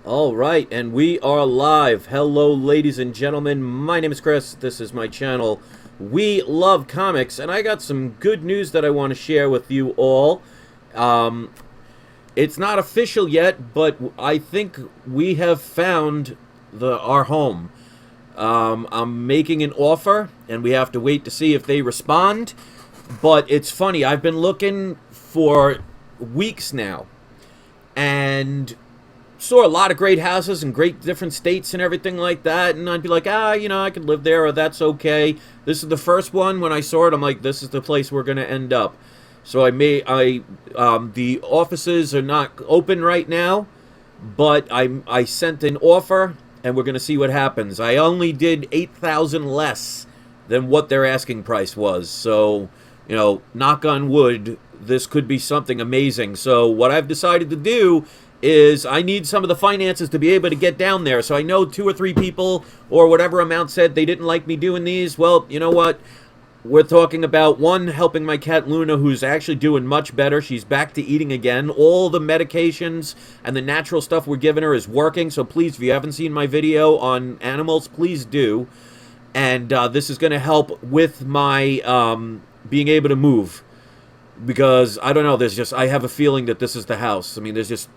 All right, and we are live. Hello, ladies and gentlemen. My name is Chris. This is my channel. We love comics, and I got some good news that I want to share with you all. It's not official yet, but I think we have found our home. I'm making an offer, and we have to wait to see if they respond. But it's funny, I've been looking for weeks now, and saw a lot of great houses in great different states and everything like that, and I'd be like, I could live there, or that's okay. This is the first one. When I saw it, I'm like, this is the place we're going to end up. So the offices are not open right now, but I sent an offer, and we're going to see what happens. I only did $8,000 less than what their asking price was, so, knock on wood, this could be something amazing. So what I've decided to do is I need some of the finances to be able to get down there. So I know 2 or 3 people or whatever amount said they didn't like me doing these. Well, you know what? We're talking about, one, helping my cat Luna, who's actually doing much better. She's back to eating again. All the medications and the natural stuff we're giving her is working. So please, if you haven't seen my video on animals, please do. And this is going to help with my being able to move. Because, I don't know, I have a feeling that this is the house. I mean, it's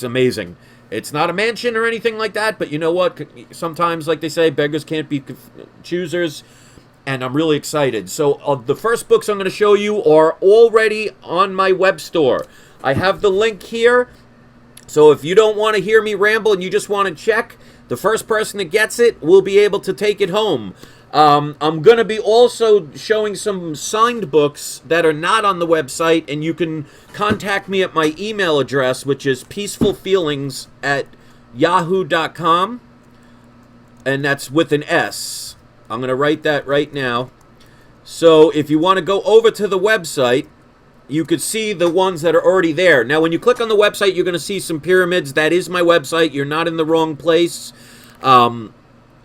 amazing. It's not a mansion or anything like that, but you know what? Sometimes, like they say, beggars can't be choosers, and I'm really excited. So the first books I'm going to show you are already on my web store. I have the link here, so if you don't want to hear me ramble and you just want to check, the first person that gets it will be able to take it home. I'm going to be also showing some signed books that are not on the website, and you can contact me at my email address, which is peacefulfeelings@yahoo.com, and that's with an S. I'm going to write that right now. So if you want to go over to the website, you could see the ones that are already there. Now, when you click on the website, you're going to see some pyramids. That is my website. You're not in the wrong place.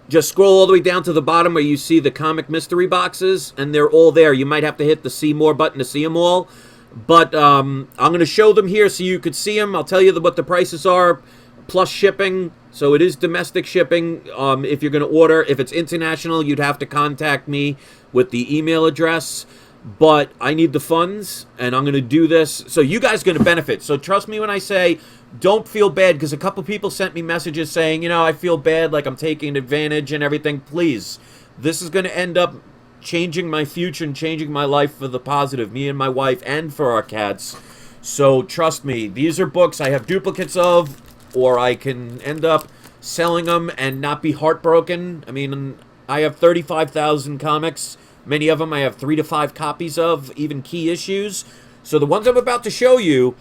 Just scroll all the way down to the bottom where you see the comic mystery boxes, and they're all there. You might have to hit the see more button to see them all. But I'm going to show them here so you could see them. I'll tell you what the prices are, plus shipping. So it is domestic shipping if you're going to order. If it's international, you'd have to contact me with the email address. But I need the funds, and I'm going to do this. So you guys are going to benefit. So trust me when I say, don't feel bad, because a couple people sent me messages saying, I feel bad, like I'm taking advantage and everything. Please, this is going to end up changing my future and changing my life for the positive, me and my wife, and for our cats. So trust me, these are books I have duplicates of, or I can end up selling them and not be heartbroken. I mean, I have 35,000 comics. Many of them I have 3 to 5 copies of, even key issues. So the ones I'm about to show you,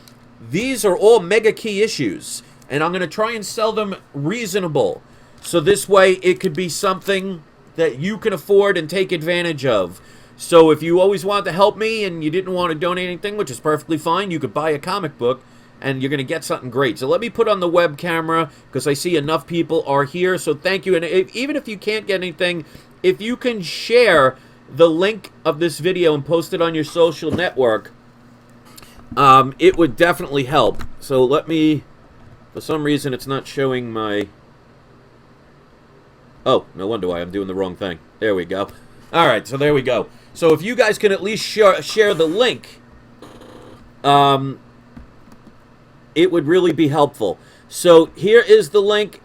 these are all mega key issues. And I'm going to try and sell them reasonable. So this way it could be something that you can afford and take advantage of. So if you always wanted to help me and you didn't want to donate anything, which is perfectly fine, you could buy a comic book and you're going to get something great. So let me put on the web camera because I see enough people are here. So thank you. And even if you can't get anything, if you can share the link of this video and post it on your social network, it would definitely help. So let me, for some reason it's not showing my, oh, no wonder why I'm doing the wrong thing. There we go. Alright, so there we go. So if you guys can at least share the link, it would really be helpful. So here is the link.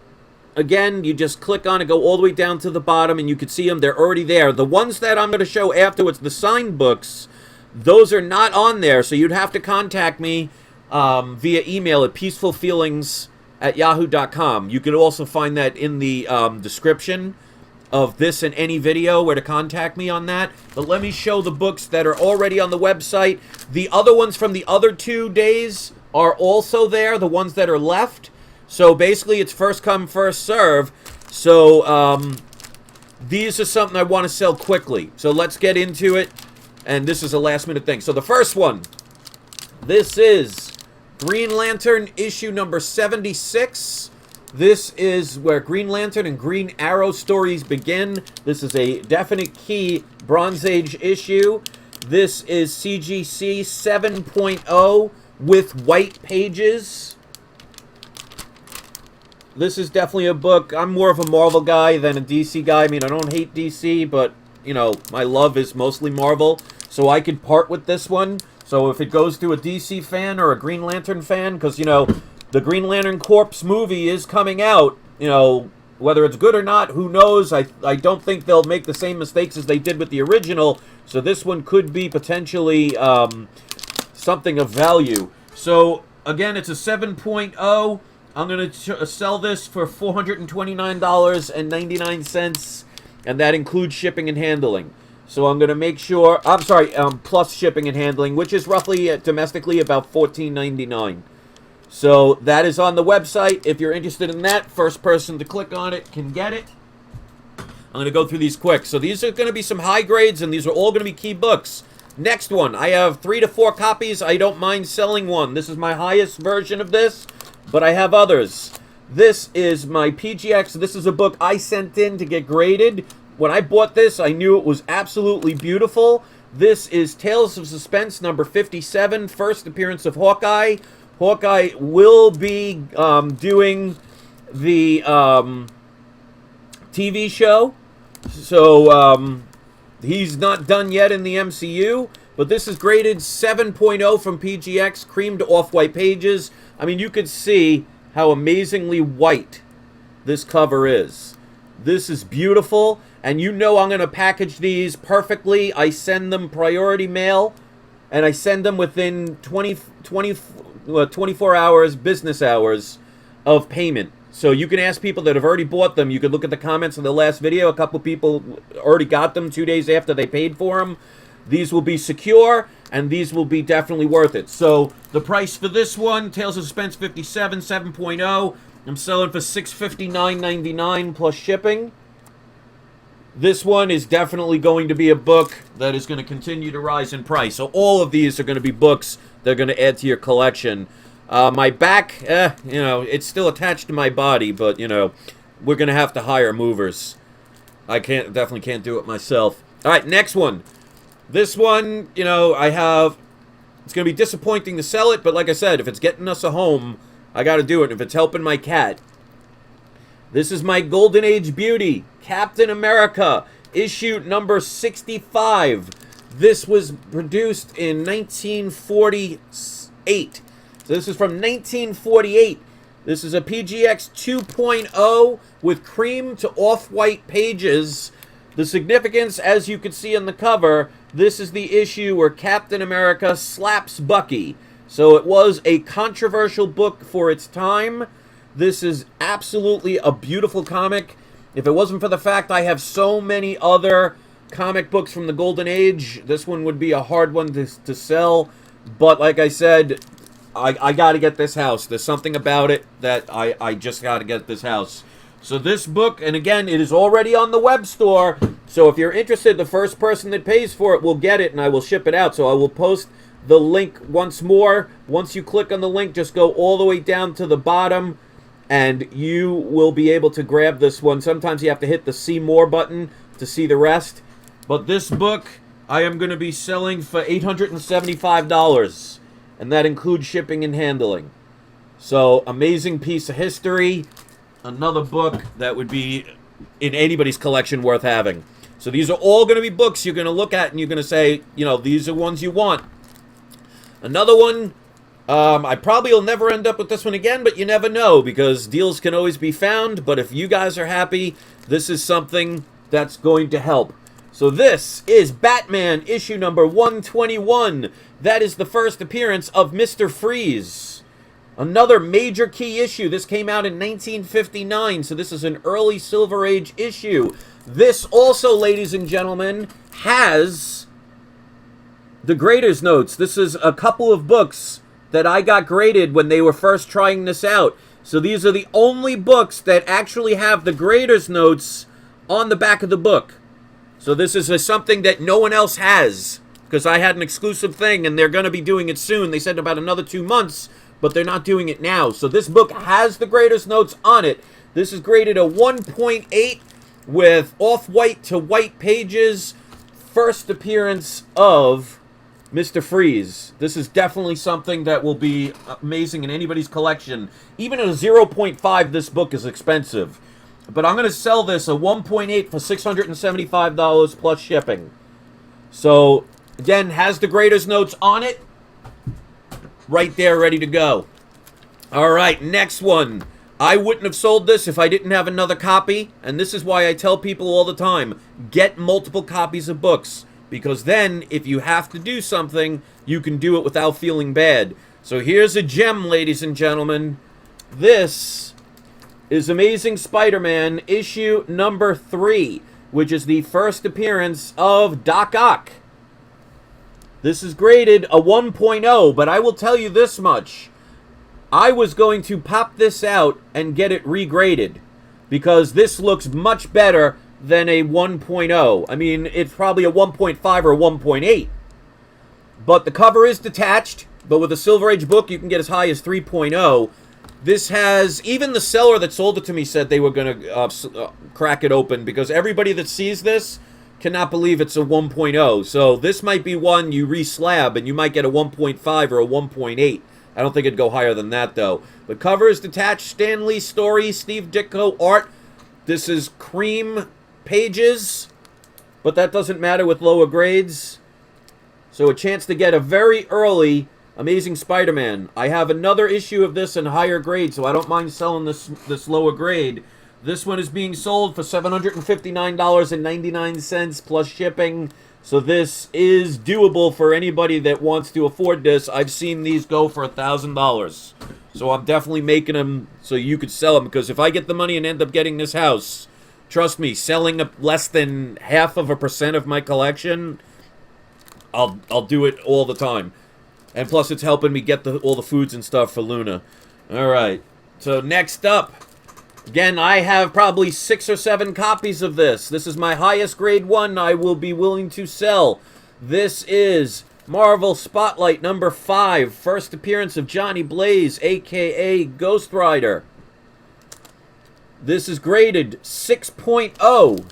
Again, you just click on it, go all the way down to the bottom, and you can see them. They're already there. The ones that I'm going to show afterwards, the signed books, those are not on there, so you'd have to contact me via email at peacefulfeelings@yahoo.com. You could also find that in the description of this and any video where to contact me on that. But let me show the books that are already on the website. The other ones from the other 2 days are also there, the ones that are left. So basically it's first come, first serve. So these are something I want to sell quickly. So let's get into it. And this is a last minute thing. So the first one, this is Green Lantern issue number 76. This is where Green Lantern and Green Arrow stories begin. This is a definite key Bronze Age issue. This is CGC 7.0 with white pages. this is definitely a book. I'm more of a Marvel guy than a DC guy. I mean, I don't hate DC, but, you know, my love is mostly Marvel. So I could part with this one. So if it goes to a DC fan or a Green Lantern fan, because, you know, the Green Lantern Corps movie is coming out, you know, whether it's good or not, who knows? I don't think they'll make the same mistakes as they did with the original. So this one could be potentially something of value. So, again, it's a 7.0. I'm going to sell this for $429.99, and that includes shipping and handling. So I'm going to make sure, I'm sorry, plus shipping and handling, which is roughly domestically about $14.99. So that is on the website. If you're interested in that, first person to click on it can get it. I'm going to go through these quick. So these are going to be some high grades, and these are all going to be key books. Next one, I have 3 to 4 copies. I don't mind selling one. This is my highest version of this, but I have others. This is my PGX. This is a book I sent in to get graded. When I bought this, I knew it was absolutely beautiful. This is Tales of Suspense number 57, first appearance of Hawkeye. Hawkeye will be doing the TV show. So he's not done yet in the MCU. But this is graded 7.0 from PGX, creamed off-white pages. I mean, you could see how amazingly white this cover is. This is beautiful. And you know I'm going to package these perfectly. I send them priority mail. And I send them within 24 hours, business hours, of payment. So you can ask people that have already bought them. You could look at the comments of the last video. A couple people already got them 2 days after they paid for them. These will be secure, and these will be definitely worth it. So the price for this one, Tales of Suspense 57, 7.0, I'm selling for $659.99 plus shipping. This one is definitely going to be a book that is going to continue to rise in price. So all of these are going to be books that are going to add to your collection. My back, you know, it's still attached to my body, but, you know, we're going to have to hire movers. I definitely can't do it myself. All right, next one. This one, you know, it's going to be disappointing to sell it, but like I said, if it's getting us a home, I got to do it. If it's helping my cat. This is my Golden Age beauty, Captain America, issue number 65. This was produced in 1948. So this is from 1948. This is a PGX 2.0 with cream to off-white pages. The significance, as you can see on the cover, this is the issue where Captain America slaps Bucky. So it was a controversial book for its time. This is absolutely a beautiful comic. If it wasn't for the fact I have so many other comic books from the Golden Age, this one would be a hard one to sell. But like I said, I got to get this house. There's something about it that I just got to get this house. So this book, and again, it is already on the web store. So if you're interested, the first person that pays for it will get it, and I will ship it out. So I will post the link once more. Once you click on the link, just go all the way down to the bottom, and you will be able to grab this one. Sometimes you have to hit the See More button to see the rest. But this book, I am going to be selling for $875, and that includes shipping and handling. So, amazing piece of history. Another book that would be in anybody's collection worth having. So these are all going to be books you're going to look at and you're going to say, you know, these are ones you want. Another one, I probably will never end up with this one again, but you never know because deals can always be found. But if you guys are happy, this is something that's going to help. So this is Batman issue number 121. That is the first appearance of Mr. Freeze. Another major key issue. This came out in 1959, so this is an early Silver Age issue. This also, ladies and gentlemen, has the grader's notes. This is a couple of books that I got graded when they were first trying this out. So these are the only books that actually have the grader's notes on the back of the book. So this is something that no one else has, because I had an exclusive thing, and they're going to be doing it soon. They said about another 2 months, but they're not doing it now. So this book has the grader's notes on it. This is graded a 1.8 with off-white to white pages. First appearance of Mr. Freeze. This is definitely something that will be amazing in anybody's collection. Even at a 0.5, this book is expensive. But I'm going to sell this a 1.8 for $675 plus shipping. So, again, has the grader's notes on it. Right there, ready to go. All right, next one. I wouldn't have sold this if I didn't have another copy. And this is why I tell people all the time, get multiple copies of books. Because then, if you have to do something, you can do it without feeling bad. So here's a gem, ladies and gentlemen. This is Amazing Spider-Man issue number 3, which is the first appearance of Doc Ock. This is graded a 1.0, but I will tell you this much. I was going to pop this out and get it regraded because this looks much better than a 1.0. I mean, it's probably a 1.5 or a 1.8. But the cover is detached, but with a Silver Age book, you can get as high as 3.0. This has, even the seller that sold it to me said they were going to crack it open because everybody that sees this cannot believe it's a 1.0. So this might be one you re-slab and you might get a 1.5 or a 1.8. I don't think it'd go higher than that, though. The cover is detached. Stan Lee story, Steve Ditko art. This is cream pages, but that doesn't matter with lower grades. So a chance to get a very early Amazing Spider-Man. I have another issue of this in higher grade, so I don't mind selling this lower grade. This one is being sold for $759.99 plus shipping. So this is doable for anybody that wants to afford this. I've seen these go for $1,000. So I'm definitely making them so you could sell them. Because if I get the money and end up getting this house, trust me, selling less than 0.5% of my collection, I'll do it all the time. And plus it's helping me get all the foods and stuff for Luna. Alright, so next up. Again, I have probably 6 or 7 copies of this. This is my highest grade one I will be willing to sell. This is Marvel Spotlight number 5. First appearance of Johnny Blaze, a.k.a. Ghost Rider. This is graded 6.0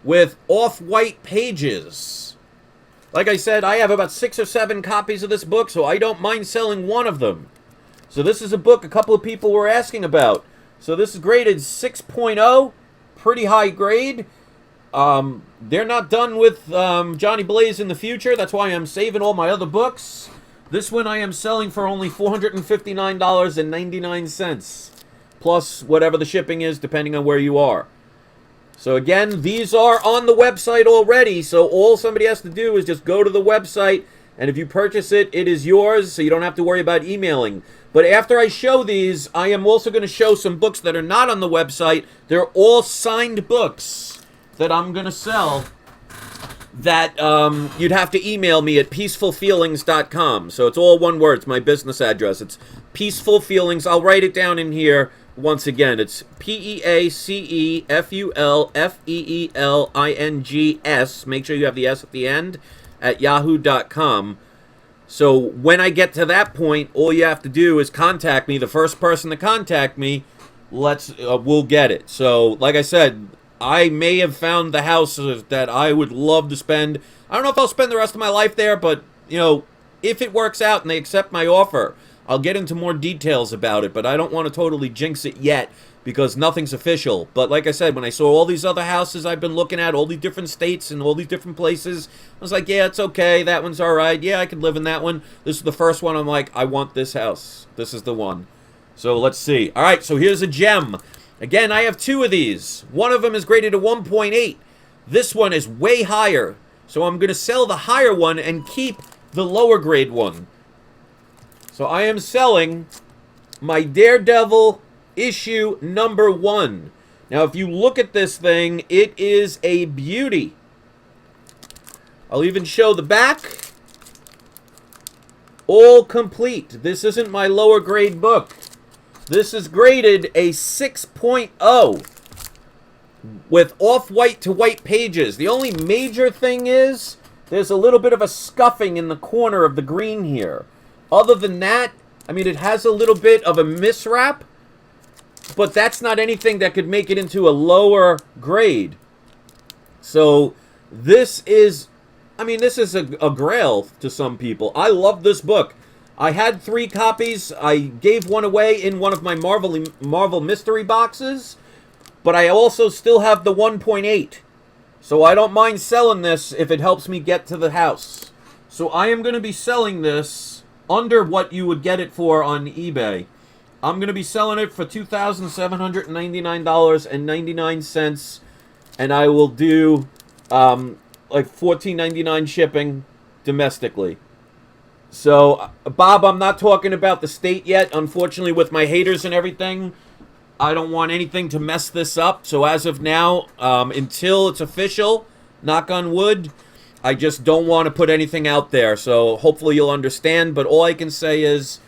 with off-white pages. Like I said, I have about 6 or 7 copies of this book, so I don't mind selling one of them. So this is a book a couple of people were asking about. So this is graded 6.0, pretty high grade. They're not done with Johnny Blaze in the future. That's why I'm saving all my other books. This one I am selling for only $459.99. Plus whatever the shipping is, depending on where you are. So again, these are on the website already. So all somebody has to do is just go to the website. And if you purchase it, it is yours. So you don't have to worry about emailing. But after I show these, I am also going to show some books that are not on the website. They're all signed books that I'm going to sell that you'd have to email me at peacefulfeelings.com. So it's all one word. It's my business address. It's Peaceful Feelings. I'll write it down in here once again. It's PEACEFULFEELINGS. Make sure you have the S at the end at yahoo.com. So when I get to that point, all you have to do is contact me. The first person to contact me, we'll get it. So, like I said, I may have found the house that I would love to spend. I don't know if I'll spend the rest of my life there, but, you know, if it works out and they accept my offer, I'll get into more details about it. But I don't want to totally jinx it yet because nothing's official. But like I said, when I saw all these other houses I've been looking at, all these different states and all these different places, I was like, yeah, it's okay. That one's all right. Yeah, I could live in that one. This is the first one. I'm like, I want this house. This is the one. So let's see. All right, so here's a gem. Again, I have 2 of these. One of them is graded a 1.8. This one is way higher. So I'm going to sell the higher one and keep the lower grade one. So I am selling my Daredevil issue number 1. Now, if you look at this thing, it is a beauty. I'll even show the back. All complete. This isn't my lower grade book. This is graded a 6.0 with off-white to white pages. The only major thing is there's a little bit of a scuffing in the corner of the green here. Other than that, I mean, it has a little bit of a miswrap, but that's not anything that could make it into a lower grade. So this is I mean, this is a grail to some people. I love this book. I had 3 copies. I gave one away in one of my Marvel mystery boxes, but I also still have the 1.8. So I don't mind selling this if it helps me get to the house. So I am going to be selling this under what you would get it for on eBay. I'm going to be selling it for $2,799.99, and I will do like $14.99 shipping domestically. So, Bob, I'm not talking about the state yet. Unfortunately, with my haters and everything, I don't want anything to mess this up. So as of now, until it's official, knock on wood, I just don't want to put anything out there. So hopefully you'll understand. But all I can say is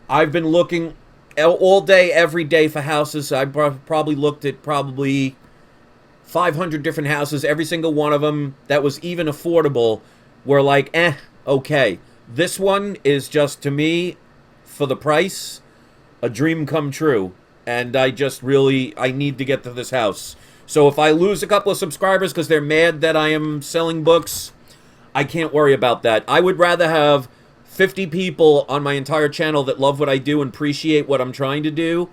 I've been looking all day, every day for houses. I probably looked at 500 different houses. Every single one of them that was even affordable were like, okay. This one is just, to me, for the price, a dream come true. And I need to get to this house. So if I lose a couple of subscribers because they're mad that I am selling books, I can't worry about that. I would rather have 50 people on my entire channel that love what I do and appreciate what I'm trying to do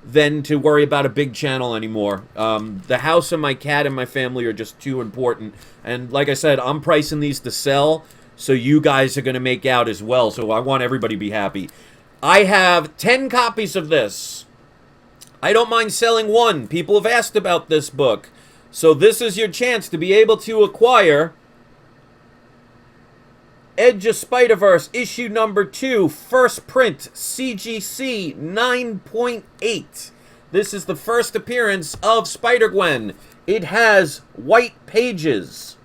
than to worry about a big channel anymore. The house and my cat and my family are just too important. And like I said, I'm pricing these to sell, so you guys are going to make out as well. So I want everybody to be happy. I have 10 copies of this. I don't mind selling one. People have asked about this book. So this is your chance to be able to acquire Edge of Spider-Verse, issue number 2, first print, CGC 9.8. This is the first appearance of Spider-Gwen. It has white pages.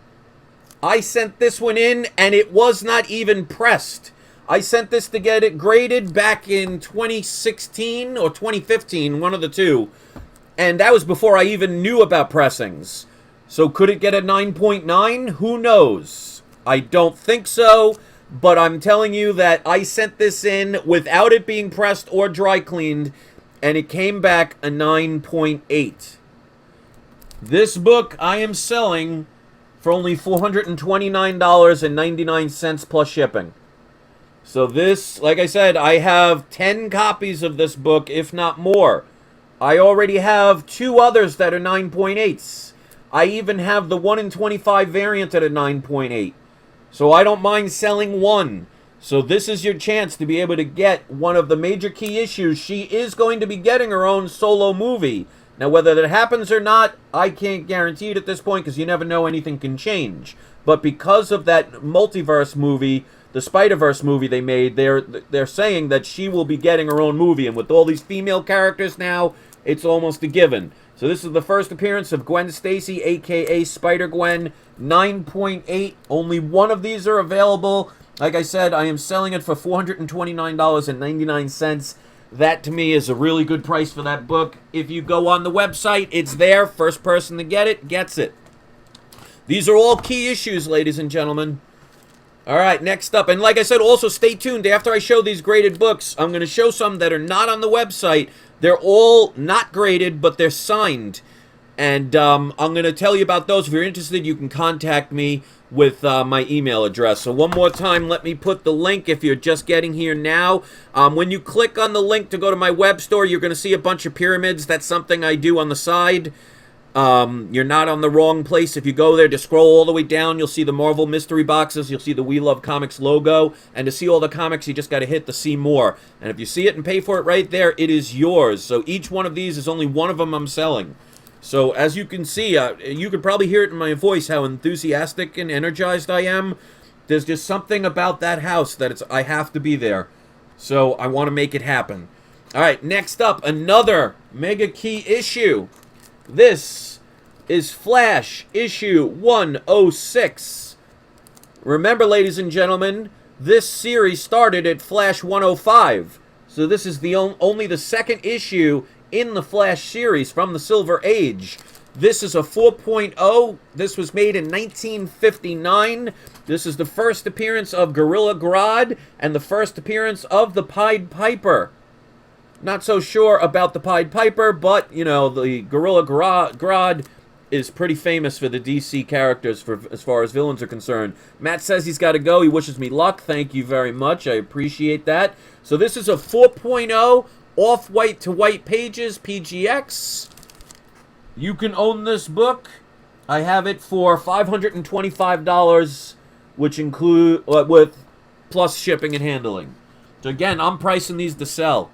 I sent this one in, and it was not even pressed. I sent this to get it graded back in 2016 or 2015, one of the two. And that was before I even knew about pressings. So could it get a 9.9? Who knows? I don't think so, but I'm telling you that I sent this in without it being pressed or dry cleaned, and it came back a 9.8. This book I am selling for only $429.99 plus shipping. So this, like I said, I have 10 copies of this book, if not more. I already have 2 others that are 9.8s. I even have the 1 in 25 variant at a 9.8. So I don't mind selling one. So this is your chance to be able to get one of the major key issues. She is going to be getting her own solo movie. Now, whether that happens or not, I can't guarantee it at this point because you never know, anything can change. But because of that multiverse movie, the Spider-Verse movie they made, they're saying that she will be getting her own movie. And with all these female characters now, it's almost a given. So this is the first appearance of Gwen Stacy, a.k.a. Spider-Gwen, 9.8. Only one of these are available. Like I said, I am selling it for $429.99. That, to me, is a really good price for that book. If you go on the website, it's there. First person to get it, gets it. These are all key issues, ladies and gentlemen. All right, next up. And like I said, also stay tuned. After I show these graded books, I'm going to show some that are not on the website. They're all not graded, but they're signed. And I'm going to tell you about those. If you're interested, you can contact me with my email address. So one more time, let me put the link if you're just getting here now. When you click on the link to go to my web store, you're going to see a bunch of pyramids. That's something I do on the side. You're not on the wrong place. If you go there, just scroll all the way down, you'll see the Marvel mystery boxes. You'll see the We Love Comics logo. And to see all the comics, you just got to hit the See More. And if you see it and pay for it right there, it is yours. So each one of these is only one of them I'm selling. So as you can see, you could probably hear it in my voice how enthusiastic and energized I am. There's just something about that house that I have to be there. So I want to make it happen. All right, next up, another mega key issue. This is Flash issue 106. Remember, ladies and gentlemen, this series started at Flash 105. So this is only the second issue in the Flash series from the Silver Age. This is a 4.0. This was made in 1959. This is the first appearance of Gorilla Grodd and the first appearance of the Pied Piper. Not so sure about the Pied Piper, but, you know, the Gorilla Grodd is pretty famous for the DC characters for as far as villains are concerned. Matt says he's got to go. He wishes me luck. Thank you very much. I appreciate that. So this is a 4.0 off-white to white pages PGX. You can own this book. I have it for $525, which include with plus shipping and handling. So again, I'm pricing these to sell.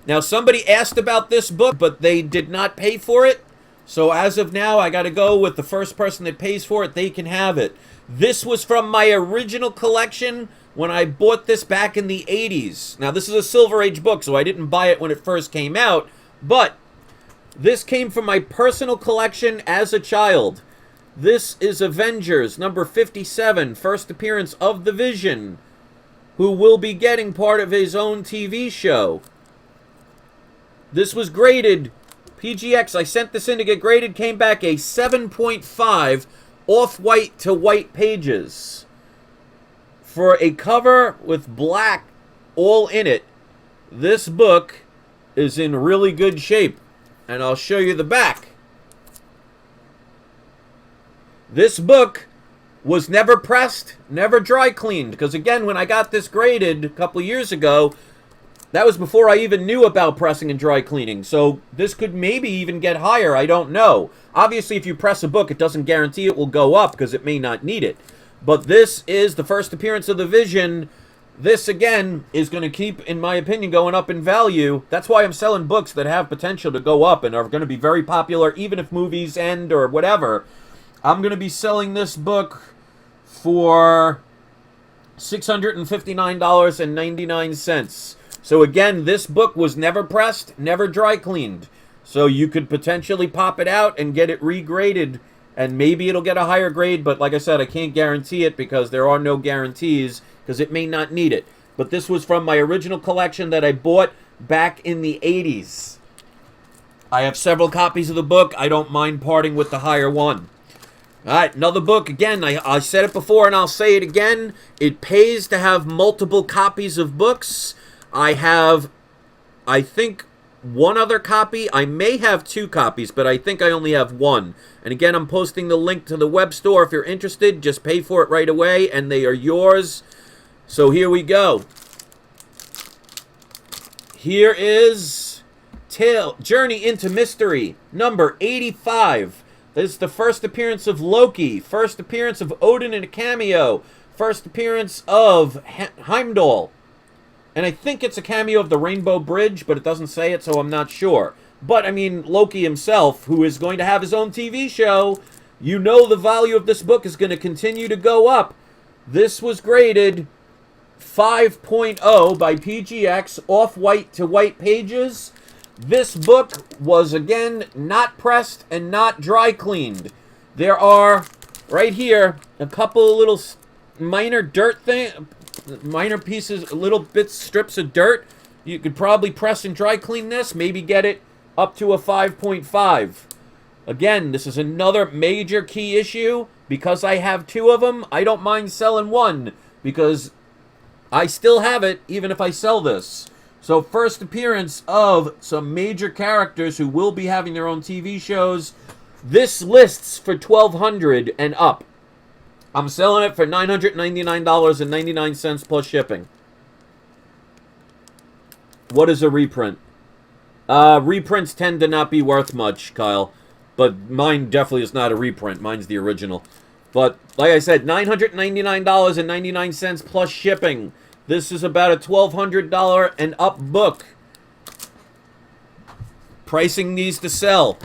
Now, somebody asked about this book, but they did not pay for it. So as of now, I got to go with the first person that pays for it. They can have it. This was from my original collection when I bought this back in the 80s. Now, this is a Silver Age book, so I didn't buy it when it first came out. But this came from my personal collection as a child. This is Avengers, number 57, first appearance of the Vision, who will be getting part of his own TV show. This was graded, PGX, I sent this in to get graded, came back a 7.5 off-white to white pages. For a cover with black all in it, this book is in really good shape. And I'll show you the back. This book was never pressed, never dry cleaned. Because again, when I got this graded a couple years ago, that was before I even knew about pressing and dry cleaning. So this could maybe even get higher. I don't know. Obviously, if you press a book, it doesn't guarantee it will go up because it may not need it. But this is the first appearance of the Vision. This, again, is going to keep, in my opinion, going up in value. That's why I'm selling books that have potential to go up and are going to be very popular, even if movies end or whatever. I'm going to be selling this book for $659.99. So again, this book was never pressed, never dry cleaned. So you could potentially pop it out and get it regraded, and maybe it'll get a higher grade, but like I said, I can't guarantee it because there are no guarantees, because it may not need it. But this was from my original collection that I bought back in the 80s. I have several copies of the book. I don't mind parting with the higher one. All right, another book. Again, I said it before and I'll say it again. It pays to have multiple copies of books. I have, I think, one other copy. I may have two copies, but I think I only have one. And again, I'm posting the link to the web store. If you're interested, just pay for it right away, and they are yours. So here we go. Here is Journey into Mystery, number 85. This is the first appearance of Loki, first appearance of Odin in a cameo, first appearance of Heimdall. And I think it's a cameo of the Rainbow Bridge, but it doesn't say it, so I'm not sure. But, I mean, Loki himself, who is going to have his own TV show, you know the value of this book is going to continue to go up. This was graded 5.0 by PGX, off-white to white pages. This book was, again, not pressed and not dry cleaned. There are, right here, a couple of little minor dirt minor pieces, little bits, strips of dirt. You could probably press and dry clean this, maybe get it up to a 5.5. Again, this is another major key issue. Because I have two of them, I don't mind selling one, because I still have it even if I sell this. So first appearance of some major characters who will be having their own TV shows. This lists for $1,200 and up. I'm selling it for $999.99 plus shipping. What is a reprint? Reprints tend to not be worth much, Kyle. But mine definitely is not a reprint. Mine's the original. But, like I said, $999.99 plus shipping. This is about a $1,200 and up book. Pricing these to sell.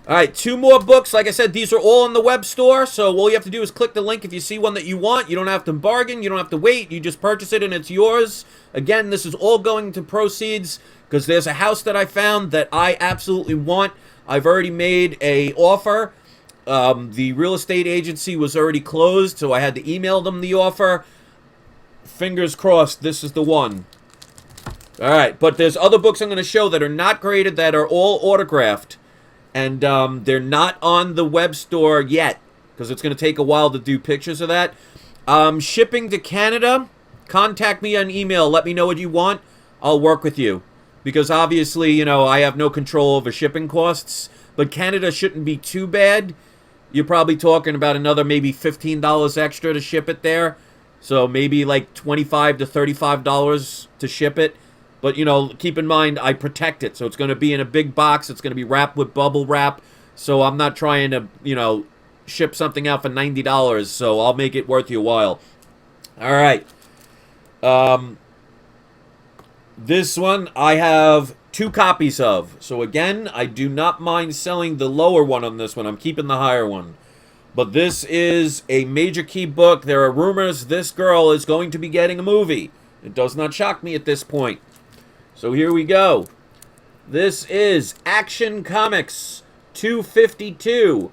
All right, two more books. Like I said, these are all in the web store, so all you have to do is click the link if you see one that you want. You don't have to bargain. You don't have to wait. You just purchase it, and it's yours. Again, this is all going to proceeds because there's a house that I found that I absolutely want. I've already made an offer. The real estate agency was already closed, so I had to email them the offer. Fingers crossed, this is the one. All right, but there's other books I'm going to show that are not graded, that are all autographed. And they're not on the web store yet, because it's going to take a while to do pictures of that. Shipping to Canada, contact me on email. Let me know what you want. I'll work with you. Because obviously, you know, I have no control over shipping costs. but Canada shouldn't be too bad. You're probably talking about another maybe $15 extra to ship it there. So maybe like $25 to $35 to ship it. But, you know, keep in mind, I protect it. So it's going to be in a big box. It's going to be wrapped with bubble wrap. So I'm not trying to, you know, ship something out for $90. So I'll make it worth your while. All right. This one I have 2 copies of. So again, I do not mind selling the lower one on this one. I'm keeping the higher one. But this is a major key book. There are rumors this girl is going to be getting a movie. It does not shock me at this point. So here we go. This is Action Comics 252.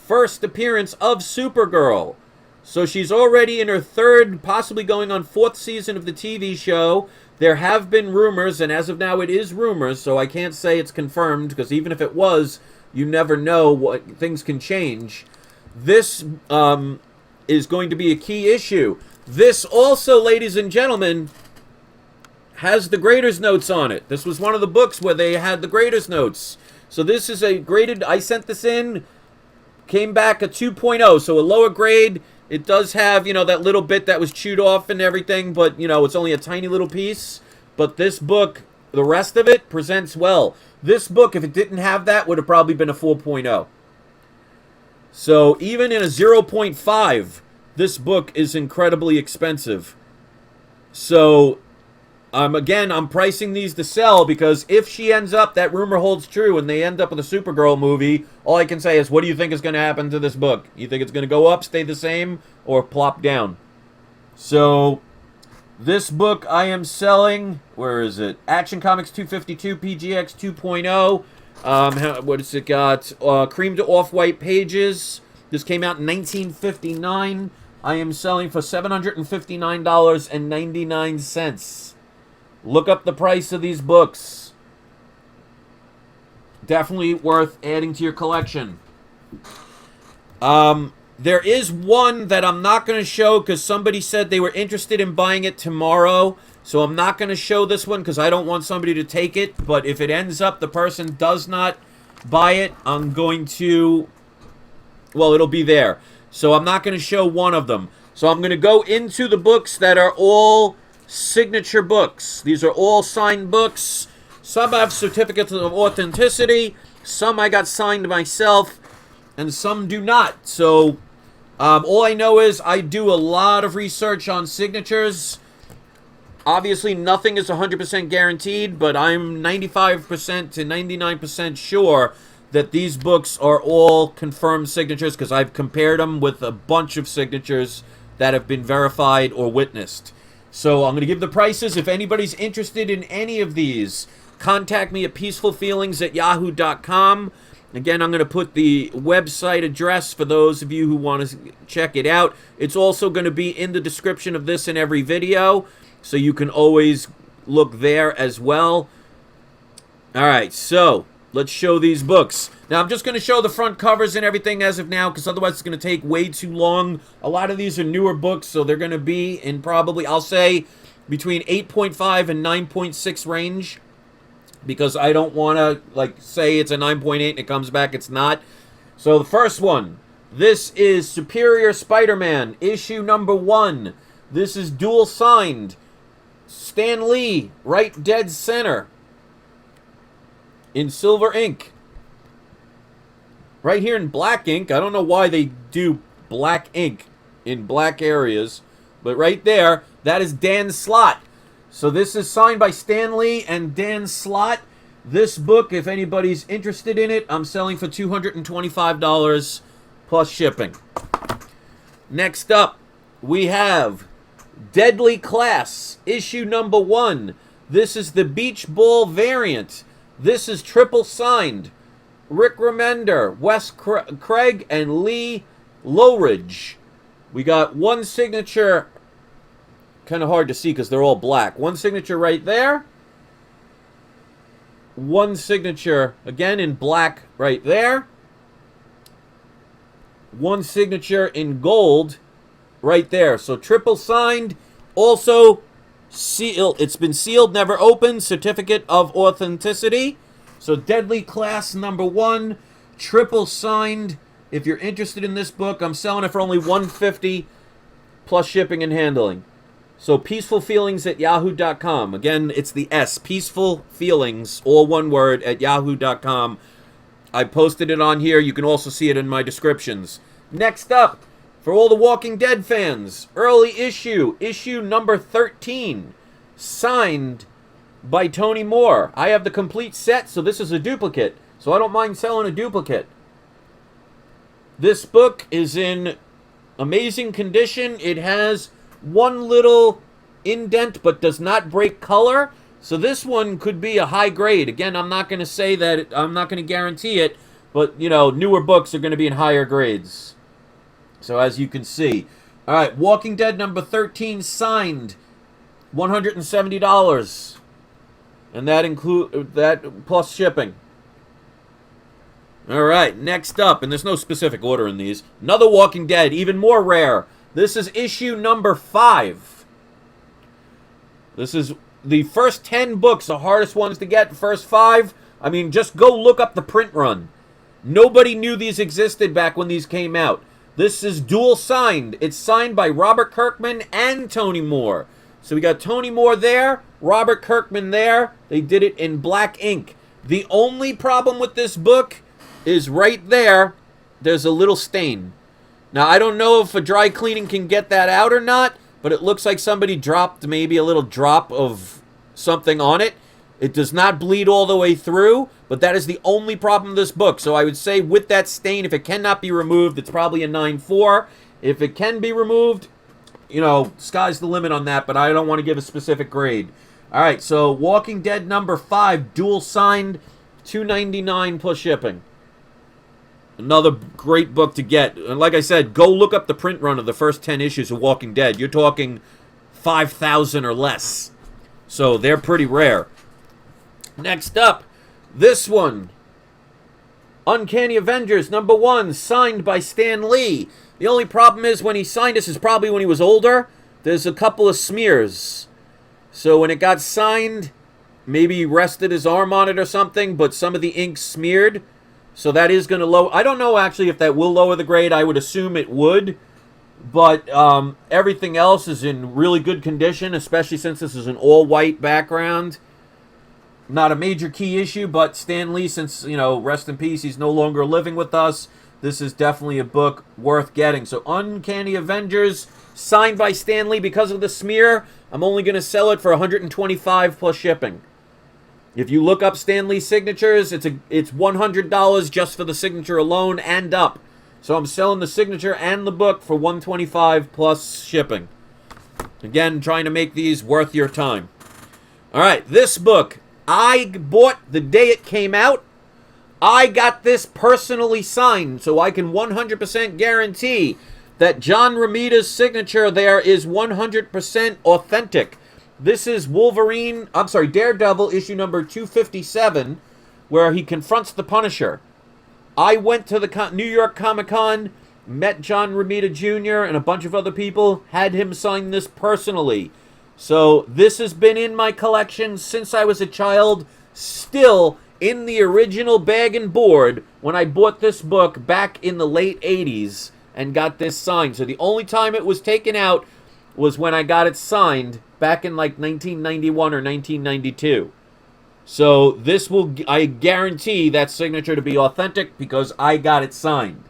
First appearance of Supergirl. So she's already in her 3rd, possibly going on 4th season of the TV show. There have been rumors, and as of now it is rumors, so I can't say it's confirmed, because even if it was, you never know. What things can change. This is going to be a key issue. This also, ladies and gentlemen, has the grader's notes on it. This was one of the books where they had the grader's notes. So this is a graded, I sent this in, came back a 2.0, so a lower grade. It does have, you know, that little bit that was chewed off and everything, but, you know, it's only a tiny little piece. But this book, the rest of it, presents well. This book, if it didn't have that, would have probably been a 4.0. So even in a 0.5, this book is incredibly expensive. So again, I'm pricing these to sell, because if she ends up, that rumor holds true, and they end up with a Supergirl movie, all I can say is, what do you think is going to happen to this book? You think it's going to go up, stay the same, or plop down? So this book I am selling, where is it? Action Comics 252, PGX 2.0. What has it got? Cream to off-white pages. This came out in 1959. I am selling for $759.99. Look up the price of these books. Definitely worth adding to your collection. There is one that I'm not going to show because somebody said they were interested in buying it tomorrow. So I'm not going to show this one because I don't want somebody to take it. But if it ends up the person does not buy it, I'm going to... Well, it'll be there. So I'm not going to show one of them. So I'm going to go into the books that are all signature books. These are all signed books. Some have certificates of authenticity. Some I got signed myself. And some do not. So all I know is I do a lot of research on signatures. Obviously, nothing is 100% guaranteed, but I'm 95% to 99% sure that these books are all confirmed signatures because I've compared them with a bunch of signatures that have been verified or witnessed. So I'm going to give the prices. If anybody's interested in any of these, contact me at peacefulfeelings@yahoo.com. Again, I'm going to put the website address for those of you who want to check it out. It's also going to be in the description of this and every video, so you can always look there as well. All right, so let's show these books. Now, I'm just going to show the front covers and everything as of now, because otherwise it's going to take way too long. A lot of these are newer books, so they're going to be in probably, I'll say, between 8.5 and 9.6 range, because I don't want to, like, say it's a 9.8 and it comes back, it's not. So the first one, this is Superior Spider-Man, issue number 1. This is dual signed. Stan Lee, right dead center. In silver ink. Right here in black ink. I don't know why they do black ink in black areas. But right there, that is Dan Slott. So this is signed by Stan Lee and Dan Slott. This book, if anybody's interested in it, I'm selling for $225 plus shipping. Next up, we have Deadly Class, issue number 1. This is the Beach Ball variant. This is triple signed. Rick Remender, Wes Craig, and Lee Lowridge. We got one signature. Kind of hard to see because they're all black. One signature right there. One signature, again, in black right there. One signature in gold right there. So triple signed. Also sealed. It's been sealed, never opened. Certificate of authenticity. So Deadly Class number 1. triple signed. If you're interested in this book, I'm selling it for only $150 plus shipping and handling. So peacefulfeelings@yahoo.com. Again, it's the S, Peaceful Feelings, all one word, at yahoo.com. I posted it on here. You can also see it in my descriptions. Next up, for all the Walking Dead fans, early issue number 13, signed by Tony Moore. I have the complete set, so this is a duplicate. So I don't mind selling a duplicate. This book is in amazing condition. It has one little indent, but does not break color. So this one could be a high grade. Again, I'm not going to say that, I'm not going to guarantee it, but, you know, newer books are going to be in higher grades. So as you can see. All right, Walking Dead number 13, signed, $170. And that plus shipping. All right, next up, and there's no specific order in these, another Walking Dead, even more rare. This is issue number 5. This is the first 10 books, the hardest ones to get. First 5, I mean, just go look up the print run. Nobody knew these existed back when these came out. This is dual signed. It's signed by Robert Kirkman and Tony Moore. So we got Tony Moore there, Robert Kirkman there. They did it in black ink. The only problem with this book is right there, there's a little stain. Now, I don't know if a dry cleaning can get that out or not, but it looks like somebody dropped maybe a little drop of something on it. It does not bleed all the way through, but that is the only problem with this book. So I would say with that stain, if it cannot be removed, it's probably a 9.4. If it can be removed, you know, sky's the limit on that, but I don't want to give a specific grade. All right, so Walking Dead number 5, dual signed, $2.99 plus shipping. Another great book to get. And like I said, go look up the print run of the first 10 issues of Walking Dead. You're talking 5,000 or less. So they're pretty rare. Next up, this one. Uncanny Avengers number 1, signed by Stan Lee. The only problem is when he signed this is probably when he was older. There's a couple of smears. So when it got signed, maybe he rested his arm on it or something, but some of the ink smeared. So that is going to lower. I don't know actually if that will lower the grade. I would assume it would. But everything else is in really good condition, especially since this is an all-white background. Not a major key issue, but Stan Lee, since, you know, rest in peace, he's no longer living with us. This is definitely a book worth getting. So Uncanny Avengers, signed by Stan Lee. Because of the smear, I'm only going to sell it for $125 plus shipping. If you look up Stan Lee signatures, it's $100 just for the signature alone and up. So I'm selling the signature and the book for $125 plus shipping. Again, trying to make these worth your time. All right, this book I bought the day it came out. I got this personally signed, so I can 100% guarantee that John Romita's signature there is 100% authentic. This is Daredevil issue number 257, where he confronts the Punisher. I went to the New York Comic-Con, met John Romita Jr. and a bunch of other people, had him sign this personally. So this has been in my collection since I was a child, still in the original bag and board when I bought this book back in the late 80s and got this signed. So the only time it was taken out was when I got it signed back in like 1991 or 1992. So this will, I guarantee that signature to be authentic because I got it signed.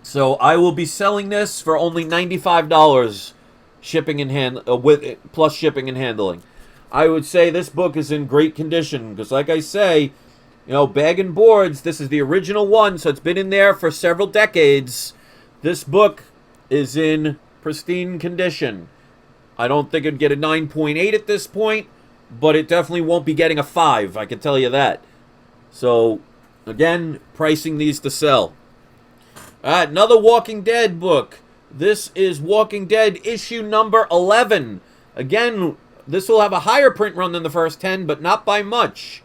So I will be selling this for only $95 shipping and plus shipping and handling. I would say this book is in great condition because, like I say, you know, bag and boards, this is the original one, so it's been in there for several decades. This book is in pristine condition. I don't think it'd get a 9.8 at this point, but it definitely won't be getting a 5, I can tell you that. So, again, pricing these to sell. Another Walking Dead book. This is Walking Dead issue number 11. Again, this will have a higher print run than the first 10, but not by much.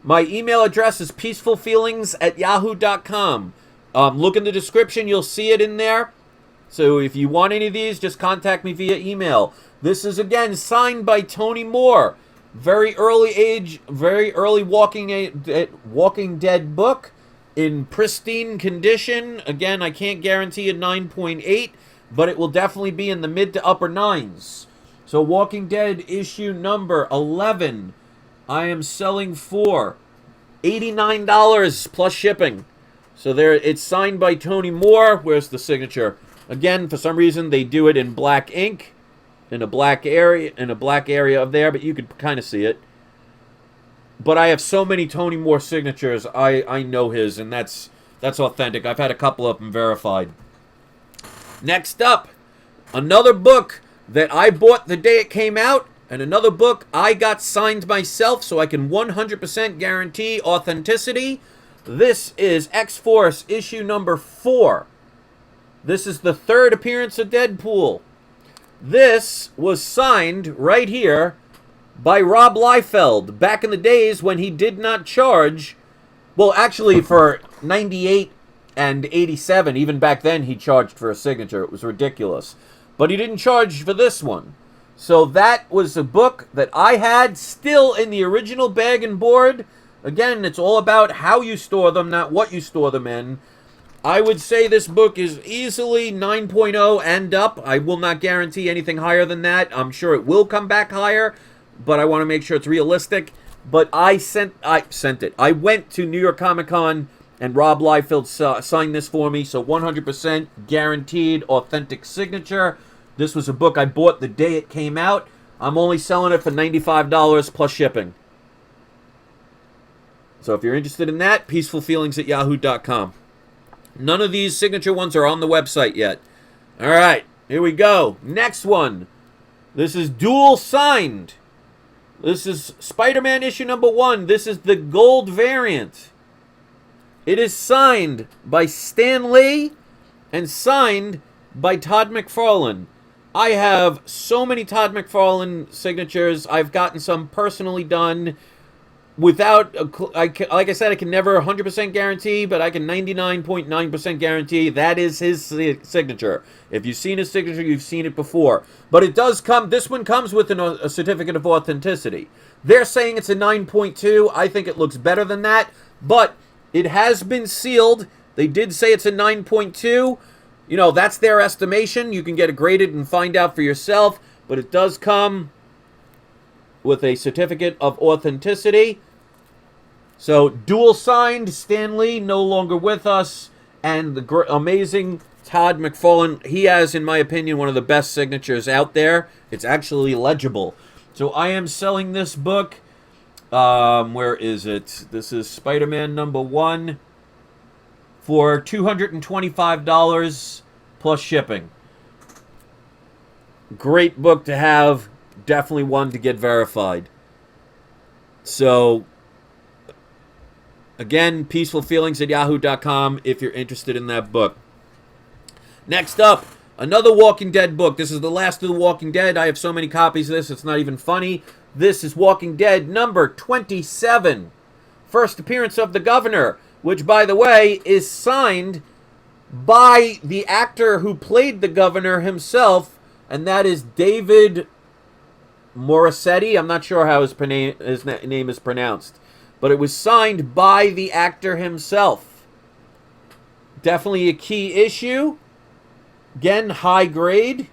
My email address is peacefulfeelings@yahoo.com. Look in the description, you'll see it in there. So if you want any of these, just contact me via email. This is, again, signed by Tony Moore. Very early Walking Dead book. in pristine condition. Again, I can't guarantee a 9.8, but it will definitely be in the mid to upper nines. So Walking Dead issue number 11, I am selling for $89 plus shipping. So there, it's signed by Tony Moore. Where's the signature? Again, for some reason, they do it in black ink, in a black area of there, but you could kind of see it. But I have so many Tony Moore signatures, I know his, and that's authentic. I've had a couple of them verified. Next up, another book that I bought the day it came out, and another book I got signed myself so I can 100% guarantee authenticity. This is X-Force issue number 4. This is the third appearance of Deadpool. This was signed right here by Rob Liefeld back in the days when he did not charge. Well, actually, for 98 and 87, even back then he charged for a signature. It was ridiculous. But he didn't charge for this one. So that was a book that I had still in the original bag and board. Again, it's all about how you store them, not what you store them in. I would say this book is easily 9.0 and up. I will not guarantee anything higher than that. I'm sure it will come back higher, but I want to make sure it's realistic. But I sent it. I went to New York Comic Con, and Rob Liefeld signed this for me, so 100% guaranteed authentic signature. This was a book I bought the day it came out. I'm only selling it for $95 plus shipping. So if you're interested in that, peacefulfeelings@yahoo.com. None of these signature ones are on the website yet. All right, here we go. Next one. This is dual signed. This is Spider-Man issue number 1. This is the gold variant. It is signed by Stan Lee and signed by Todd McFarlane. I have so many Todd McFarlane signatures. I've gotten some personally done without, like I said, I can never 100% guarantee, but I can 99.9% guarantee that is his signature. If you've seen his signature, you've seen it before. But it does come, this one comes with a certificate of authenticity. They're saying it's a 9.2. I think it looks better than that, but it has been sealed. They did say it's a 9.2. You know, that's their estimation. You can get it graded and find out for yourself, but it does come with a certificate of authenticity. So, dual signed, Stan Lee, no longer with us, and the amazing Todd McFarlane. He has, in my opinion, one of the best signatures out there. It's actually legible. So, I am selling this book. Where is it? This is Spider-Man number 1 for $225 plus shipping. Great book to have. Definitely one to get verified. So, again, peacefulfeelings@yahoo.com if you're interested in that book. Next up, another Walking Dead book. This is the last of the Walking Dead. I have so many copies of this, it's not even funny. This is Walking Dead number 27. First appearance of the Governor, which, by the way, is signed by the actor who played the Governor himself, and that is David Morissetti. I'm not sure how his name is pronounced, but it was signed by the actor himself. Definitely a key issue. Again, high grade.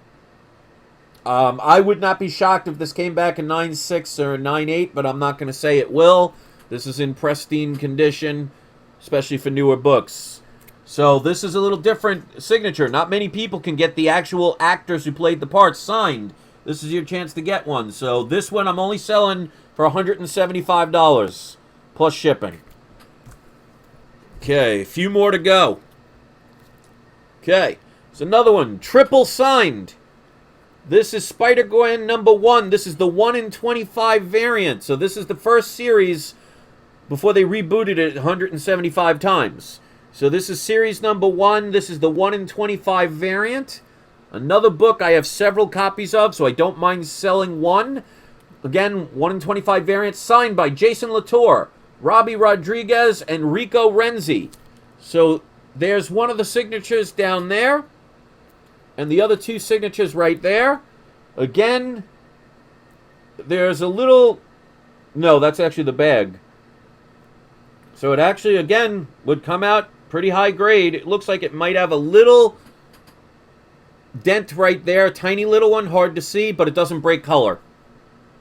I would not be shocked if this came back in 9.6 or 9.8, but I'm not going to say it will. This is in pristine condition, especially for newer books. So this is a little different signature. Not many people can get the actual actors who played the parts signed. This is your chance to get one. So this one I'm only selling for $175 plus shipping. Okay, a few more to go. Okay, so another one, triple signed. This is Spider-Gwen number 1. This is the 1 in 25 variant. So this is the first series before they rebooted it 175 times. So this is series number 1. This is the 1 in 25 variant. Another book I have several copies of, so I don't mind selling one. Again, 1 in 25 variant, signed by Jason Latour, Robbie Rodriguez, and Rico Renzi. So there's one of the signatures down there, and the other 2 signatures right there. Again, there's a little... No, that's actually the bag. So it actually, again, would come out pretty high grade. It looks like it might have a little dent right there. Tiny little one, hard to see, but it doesn't break color.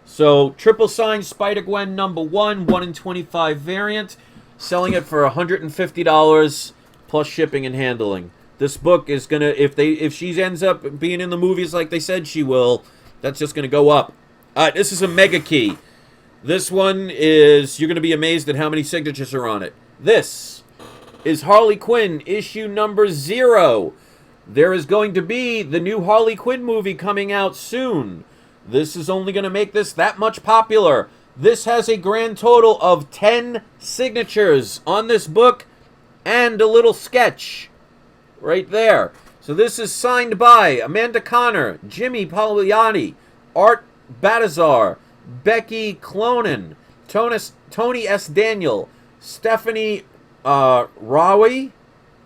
So, triple signed Spider-Gwen number 1, 1 in 25 variant. Selling it for $150 plus shipping and handling. This book is gonna, if she ends up being in the movies like they said she will, that's just gonna go up. This is a mega key. This one is, you're gonna be amazed at how many signatures are on it. This is Harley Quinn issue number 0. There is going to be the new Harley Quinn movie coming out soon. This is only going to make this that much popular. This has a grand total of 10 signatures on this book and a little sketch right there. So this is signed by Amanda Connor, Jimmy Palmiotti, Art Batazar, Becky Clonan, Tony S. Daniel, Stephanie Rawi,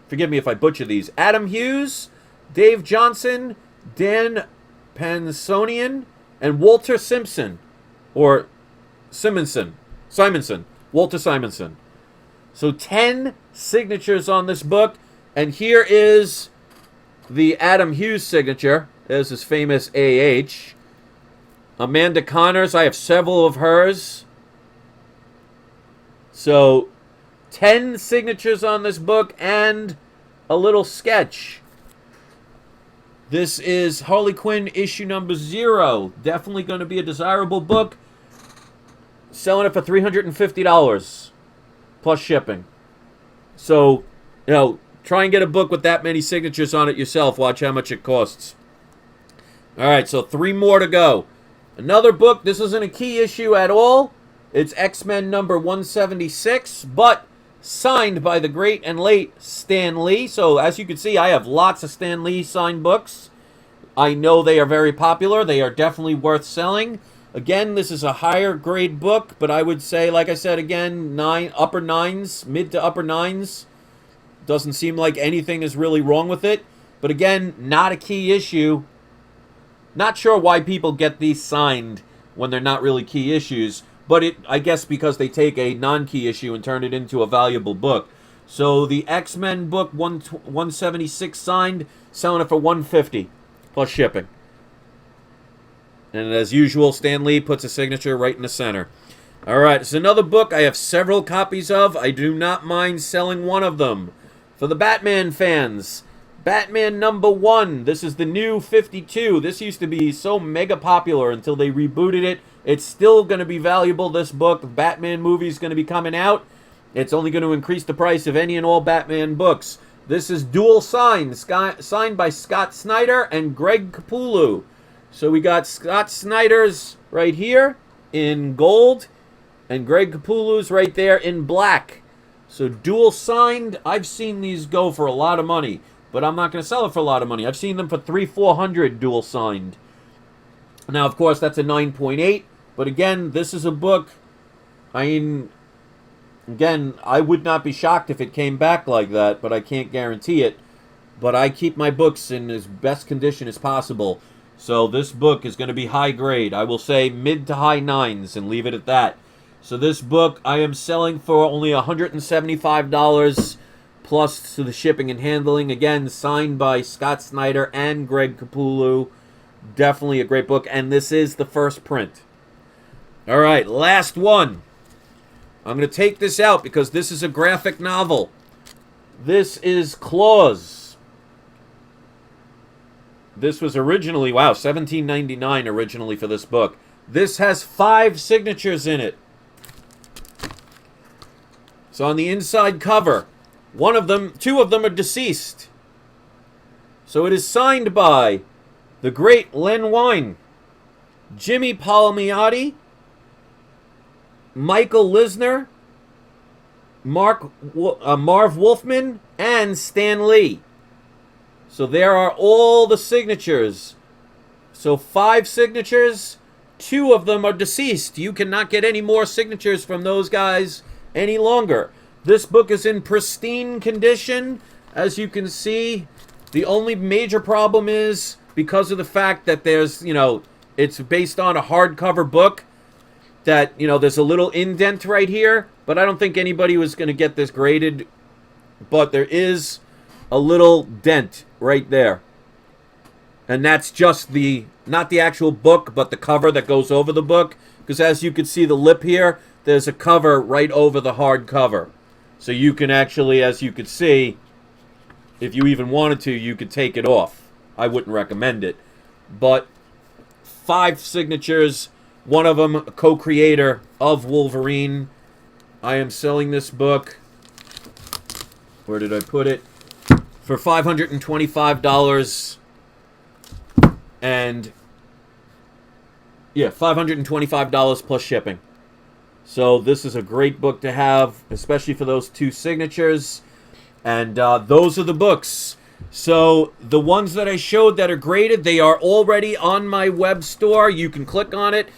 forgive me if I butcher these, Adam Hughes, Dave Johnson, Dan Pansonian, and Walter Simpson, or Simonson, Walter Simonson. So 10 signatures on this book, and here is the Adam Hughes signature. There's his famous AH. Amanda Connors, I have several of hers. So 10 signatures on this book and a little sketch. This is Harley Quinn issue number 0. Definitely going to be a desirable book. Selling it for $350 plus shipping. So, try and get a book with that many signatures on it yourself. Watch how much it costs. All right, so 3 more to go. Another book. This isn't a key issue at all. It's X-Men number 176, but signed by the great and late Stan Lee. So, as you can see, I have lots of Stan Lee signed books. I know they are very popular. They are definitely worth selling. Again, this is a higher grade book, but I would say, like I said again, upper 9s, mid to upper 9s. Doesn't seem like anything is really wrong with it. But again, not a key issue. Not sure why people get these signed when they're not really key issues. But I guess because they take a non-key issue and turn it into a valuable book. So the X-Men book, 176 signed, selling it for $150 plus shipping. And as usual, Stan Lee puts a signature right in the center. All right, it's another book I have several copies of. I do not mind selling one of them. For the Batman fans, Batman number 1. This is the new 52. This used to be so mega popular until they rebooted it. It's still going to be valuable, this book. The Batman movie is going to be coming out. It's only going to increase the price of any and all Batman books. This is dual signed, signed by Scott Snyder and Greg Capullo. So we got Scott Snyder's right here in gold, and Greg Capullo's right there in black. So dual signed. I've seen these go for a lot of money, but I'm not going to sell it for a lot of money. I've seen them for $300-400 dual signed. Now, of course, that's a 9.8. But again, this is a book. I mean, again, I would not be shocked if it came back like that, but I can't guarantee it. But I keep my books in as best condition as possible. So this book is going to be high grade. I will say mid to high 9s and leave it at that. So this book I am selling for only $175 plus to the shipping and handling. Again, signed by Scott Snyder and Greg Capullo. Definitely a great book. And this is the first print. All right, last one. I'm going to take this out because this is a graphic novel. This is Claws. This was originally, wow, $17.99 originally for this book. This has 5 signatures in it. So on the inside cover, two of them are deceased. So it is signed by the great Len Wein, Jimmy Palmiotti, Michael Lisner, Marv Wolfman, and Stan Lee. So there are all the signatures. So 5 signatures, 2 of them are deceased. You cannot get any more signatures from those guys any longer. This book is in pristine condition. As you can see, the only major problem is because of the fact that there's, it's based on a hardcover book. that, you know, there's a little indent right here, but I don't think anybody was going to get this graded. But there is a little dent right there. And that's just not the actual book, but the cover that goes over the book. Because as you can see the lip here, there's a cover right over the hard cover. So you can actually, as you could see, if you even wanted to, you could take it off. I wouldn't recommend it. But 5 signatures, one of them a co-creator of Wolverine. I am selling this book. Where did I put it? For $525. And yeah, $525 plus shipping. So this is a great book to have, especially for those 2 signatures. And those are the books. So the ones that I showed that are graded, they are already on my web store. You can click on it.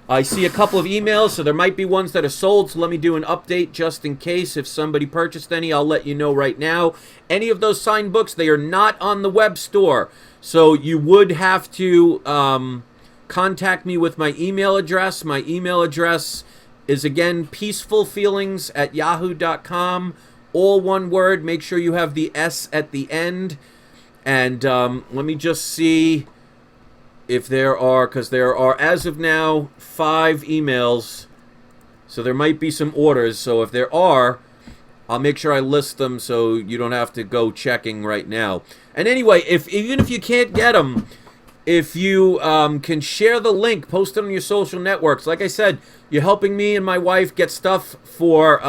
I see a couple of emails, so there might be ones that are sold. So let me do an update just in case. If somebody purchased any, I'll let you know right now. Any of those signed books, they are not on the web store. So you would have to contact me with my email address. My email address is, again, peacefulfeelings@yahoo.com. All one word. Make sure you have the S at the end. And let me just see if there are, because there are, as of now, 5 emails. So there might be some orders. So if there are, I'll make sure I list them so you don't have to go checking right now. And anyway, even if you can't get them, if you can share the link, post it on your social networks. Like I said, you're helping me and my wife get stuff for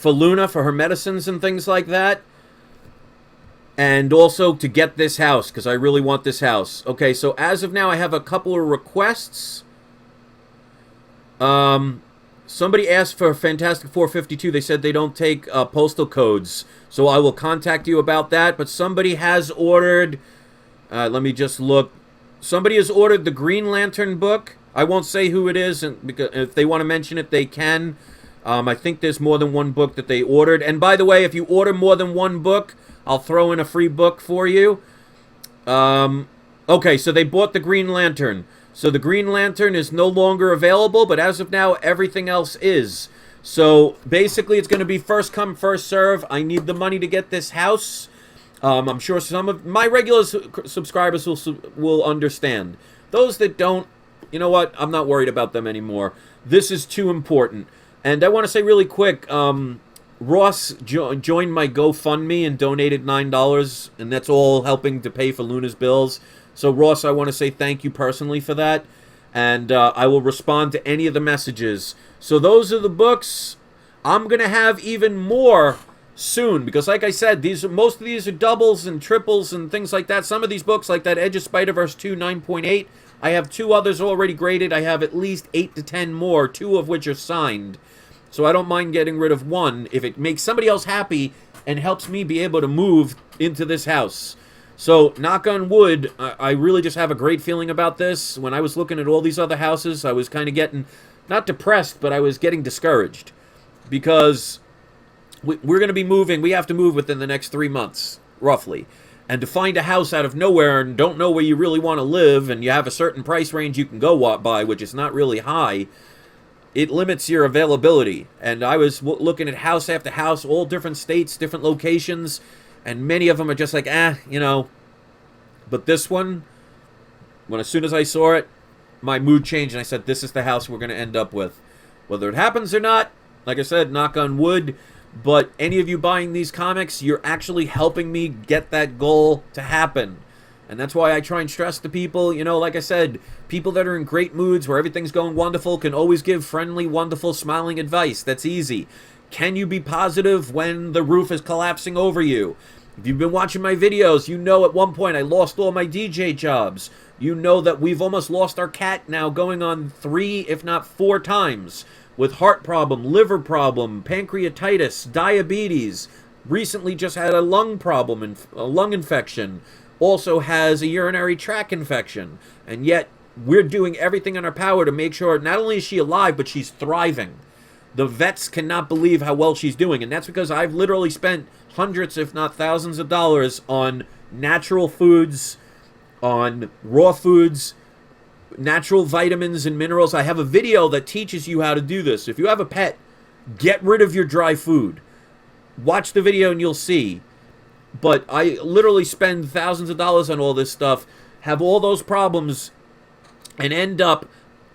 Luna, for her medicines and things like that. And also to get this house, because I really want this house. Okay, so as of now, I have a couple of requests. Somebody asked for Fantastic 452. They said they don't take postal codes. So I will contact you about that. But somebody has ordered... let me just look. Somebody has ordered the Green Lantern book. I won't say who it is, and because if they want to mention it, they can. I think there's more than one book that they ordered. And by the way, if you order more than one book, I'll throw in a free book for you. Okay, so they bought the Green Lantern. So the Green Lantern is no longer available, but as of now, everything else is. So basically, it's going to be first come, first serve. I need the money to get this house. I'm sure some of my regular subscribers will understand. Those that don't, you know what? I'm not worried about them anymore. This is too important. And I want to say really quick, Ross joined my GoFundMe and donated $9, and that's all helping to pay for Luna's bills. So, Ross, I want to say thank you personally for that, and I will respond to any of the messages. So those are the books. I'm going to have even more soon, because like I said, most of these are doubles and triples and things like that. Some of these books, like that Edge of Spider-Verse 2 9.8, I have 2 others already graded. I have at least 8 to 10 more, 2 of which are signed. So I don't mind getting rid of one if it makes somebody else happy and helps me be able to move into this house. So, knock on wood, I really just have a great feeling about this. When I was looking at all these other houses, I was kind of getting, not depressed, but I was getting discouraged. Because we're going to be moving, we have to move within the next 3 months, roughly. And to find a house out of nowhere and don't know where you really want to live, and you have a certain price range you can go by, which is not really high, it limits your availability. And I was looking at house after house, all different states, different locations, and many of them are just like, you know. But this one, as soon as I saw it, my mood changed, and I said, this is the house we're going to end up with. Whether it happens or not, like I said, knock on wood, but any of you buying these comics, you're actually helping me get that goal to happen. And that's why I try and stress to people, you know, like I said, people that are in great moods where everything's going wonderful can always give friendly, wonderful, smiling advice. That's easy. Can you be positive when the roof is collapsing over you? If you've been watching my videos, you know at one point I lost all my DJ jobs. You know that we've almost lost our cat now, going on 3, if not 4 times, with heart problem, liver problem, pancreatitis, diabetes. Recently just had a lung problem, a lung infection. Also has a urinary tract infection. And yet we're doing everything in our power to make sure not only is she alive, but she's thriving. The vets cannot believe how well she's doing, and that's because I've literally spent hundreds, if not thousands of dollars on natural foods, on raw foods, natural vitamins and minerals. I have a video that teaches you how to do this. If you have a pet, get rid of your dry food. Watch the video and you'll see. But I literally spend thousands of dollars on all this stuff, have all those problems, and